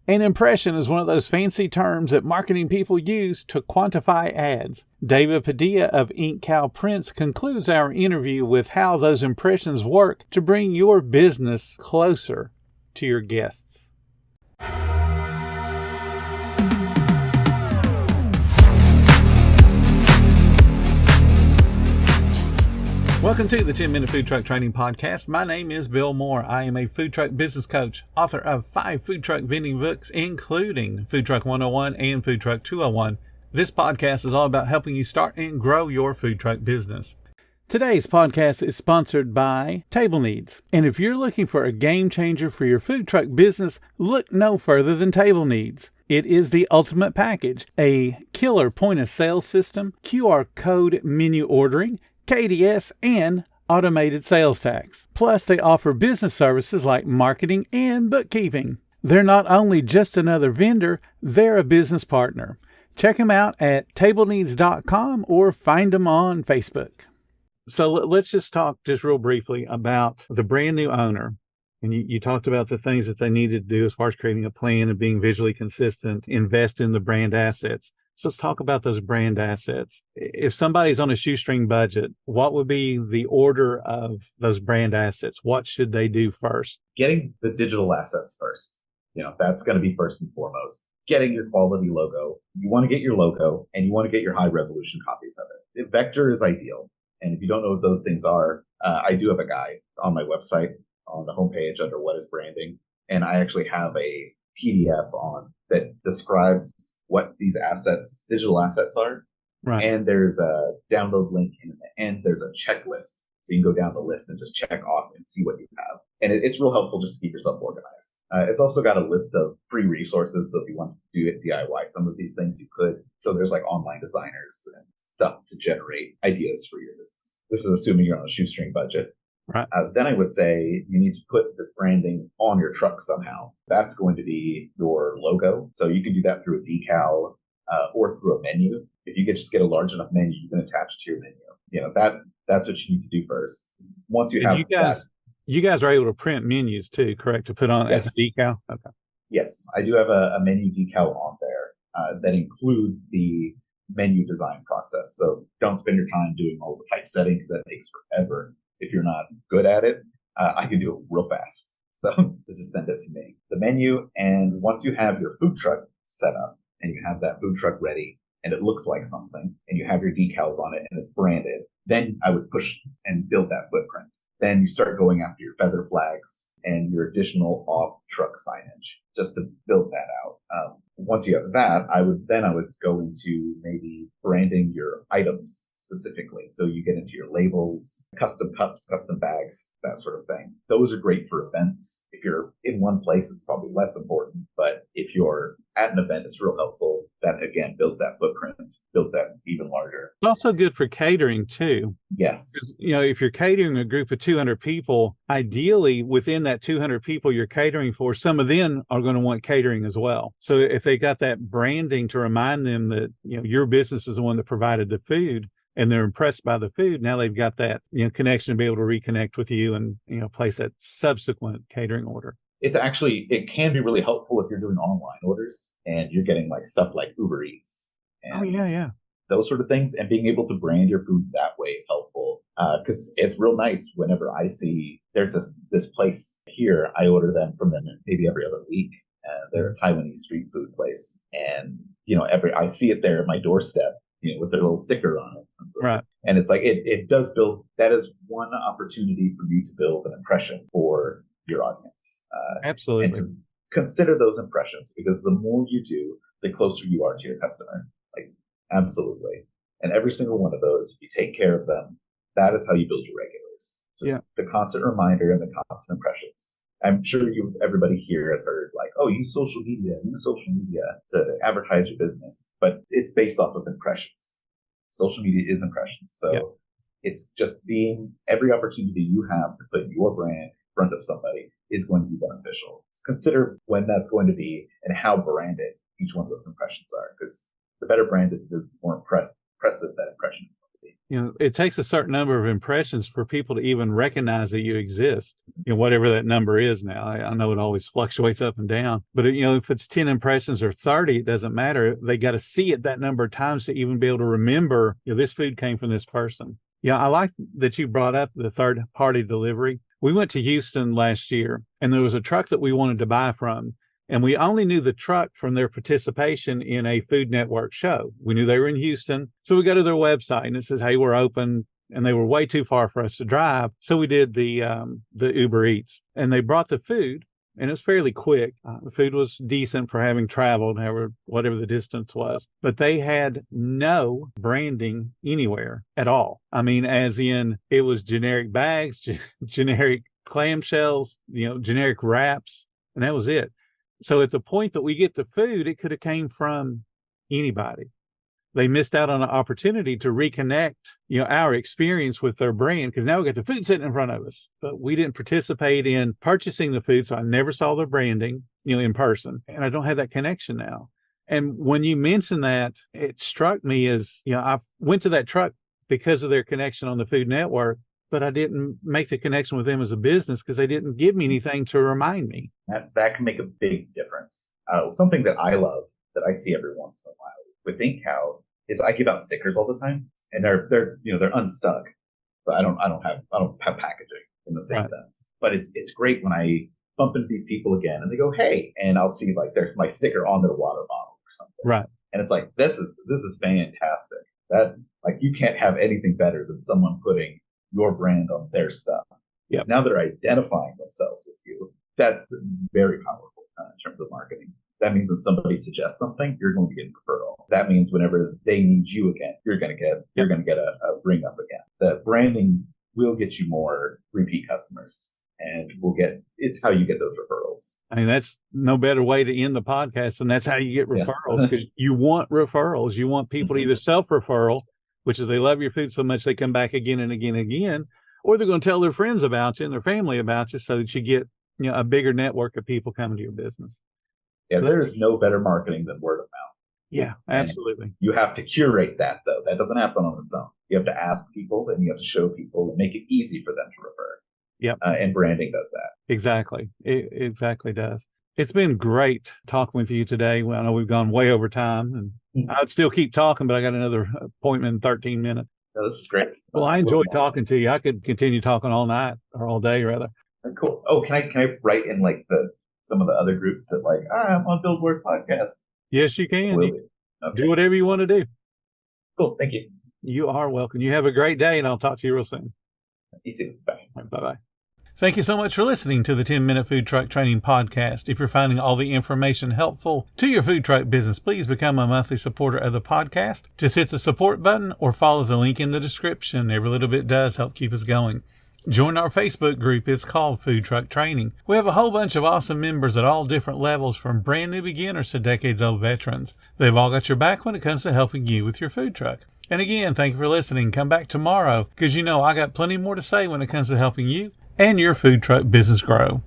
An impression is one of those fancy terms that marketing people use to quantify ads. David Padilla of Ink Cow Prints concludes our interview with how those impressions work to bring your business closer to your guests. Welcome to the 10-Minute Food Truck Training Podcast. My name is Bill Moore. I am a food truck business coach, author of 5 food truck vending books, including Food Truck 101 and Food Truck 201. This podcast is all about helping you start and grow your food truck business. Today's podcast is sponsored by Table Needs. And if you're looking for a game changer for your food truck business, look no further than Table Needs. It is the ultimate package, a killer point of sale system, QR code menu ordering, KDS, and automated sales tax. Plus, they offer business services like marketing and bookkeeping. They're not only just another vendor, they're a business partner. Check them out at tableneeds.com or find them on Facebook. So let's just talk just real briefly about the brand new owner. And you talked about the things that they needed to do as far as creating a plan and being visually consistent, invest in the brand assets. So let's talk about those brand assets. If somebody's on a shoestring budget, what would be the order of those brand assets? What should they do first? Getting the digital assets first. That's going to be first and foremost. Getting your quality logo. You want to get your logo and you want to get your high resolution copies of it. The vector is ideal. And if you don't know what those things are, I do have a guide on my website on the homepage under what is branding. And I actually have a PDF on that describes what these assets, digital assets are. Right. And there's a download link, and in the end, there's a checklist. So you can go down the list and just check off and see what you have. And it's real helpful just to keep yourself organized. It's also got a list of free resources. So if you want to do it DIY, some of these things you could. So there's like online designers and stuff to generate ideas for your business. This is assuming you're on a shoestring budget. Right. Then I would say you need to put this branding on your truck somehow. That's going to be your logo. So you can do that through a decal or through a menu. If you could just get a large enough menu, you can attach it to your menu. That's what you need to do first. Once you have that. You guys are able to print menus too, correct? To put on as a decal? Okay. Yes, I do have a menu decal on there that includes the menu design process. So don't spend your time doing all the typesetting because that takes forever. If you're not good at it, I can do it real fast. So just send it to me. The menu, and once you have your food truck set up and you have that food truck ready and it looks like something and you have your decals on it and it's branded, then I would push and build that footprint. Then you start going after your feather flags and your additional off-truck signage just to build that out. Once you have that, I would go into maybe branding your items specifically. So you get into your labels, custom cups, custom bags, that sort of thing. Those are great for events. If you're in one place, it's probably less important. But if you're at an event, it's real helpful. That, again, builds that footprint, builds that even larger. It's also good for catering too. Yes. If you're catering a group of 200 people, ideally within that 200 people you're catering for, some of them are going to want catering as well. So if they got that branding to remind them that, your business is the one that provided the food and they're impressed by the food, now they've got that, connection to be able to reconnect with you and, place that subsequent catering order. It can be really helpful if you're doing online orders and you're getting like stuff like Uber Eats. And those sort of things. And being able to brand your food that way is helpful because it's real nice whenever I see there's this place here. I order them from them maybe every other week. They're a Taiwanese street food place. And, I see it there at my doorstep, with their little sticker on it. And so, right. And it's like, it does build, that is one opportunity for you to build an impression for your audience. Absolutely. And to consider those impressions, because the more you do, the closer you are to your customer. Like, absolutely. And every single one of those, if you take care of them, that is how you build your regulars. Just the constant reminder and the constant impressions. I'm sure everybody here has heard like, oh, use social media to advertise your business, but it's based off of impressions. Social media is impressions. So it's just every opportunity you have to put your brand in front of somebody is going to be beneficial. Just consider when that's going to be and how branded each one of those impressions are, because the better branded it is, the more impressive that impression is going to be. it takes a certain number of impressions for people to even recognize that you exist, whatever that number is now. I know it always fluctuates up and down, but if it's 10 impressions or 30, it doesn't matter. They got to see it that number of times to even be able to remember, this food came from this person. Yeah, I like that you brought up the third-party delivery. We went to Houston last year, and there was a truck that we wanted to buy from, and we only knew the truck from their participation in a Food Network show. We knew they were in Houston, so we go to their website, and it says, hey, we're open, and they were way too far for us to drive, so we did the Uber Eats, and they brought the food, and it was fairly quick. The food was decent for having traveled, whatever the distance was. But they had no branding anywhere at all. I mean, as in it was generic bags, generic clamshells, generic wraps, and that was it. So at the point that we get the food, it could have came from anybody. They missed out on an opportunity to reconnect, our experience with their brand, because now we got the food sitting in front of us, but we didn't participate in purchasing the food. So I never saw their branding, in person, and I don't have that connection now. And when you mentioned that, it struck me as, I went to that truck because of their connection on the Food Network, but I didn't make the connection with them as a business because they didn't give me anything to remind me. That can make a big difference. Something that I love that I see every once in a while with Think Cow is I give out stickers all the time, and they're unstuck. So I don't have packaging in the same sense. But it's great when I bump into these people again and they go, hey, and I'll see like there's my sticker on their water bottle or something. Right. And it's like, this is fantastic. That, like, you can't have anything better than someone putting your brand on their stuff. Yep. Now they're identifying themselves with you. That's very powerful in terms of marketing. That means when somebody suggests something, you're going to get a referral. That means whenever they need you again, you're going to get a bring up again. The branding will get you more repeat customers, and it's how you get those referrals. I mean, that's no better way to end the podcast, and that's how you get referrals, because you want referrals. You want people to either self-referral, which is they love your food so much they come back again and again and again, or they're going to tell their friends about you and their family about you so that you get a bigger network of people coming to your business. Yeah, there is no better marketing than word of mouth. Yeah, absolutely. And you have to curate that, though. That doesn't happen on its own. You have to ask people, and you have to show people and make it easy for them to refer. Yep. And branding does that. Exactly. It exactly does. It's been great talking with you today. Well, I know we've gone way over time, and I'd still keep talking, but I got another appointment in 13 minutes. No, this is great. Well, I enjoyed talking to you. I could continue talking all night, or all day, rather. Cool. Oh, can I write in like some of the other groups that like, I'm on Billboard's podcast? Yes, you can. Okay. Do whatever you want to do. Cool. Thank you. You are welcome. You have a great day, and I'll talk to you real soon. You too. Bye. Bye-bye. Thank you so much for listening to the 10-Minute Food Truck Training Podcast. If you're finding all the information helpful to your food truck business, please become a monthly supporter of the podcast. Just hit the support button or follow the link in the description. Every little bit does help keep us going. Join our Facebook group. It's called Food Truck Training. We have a whole bunch of awesome members at all different levels, from brand new beginners to decades-old veterans. They've all got your back when it comes to helping you with your food truck. And again, thank you for listening. Come back tomorrow, because I got plenty more to say when it comes to helping you and your food truck business grow.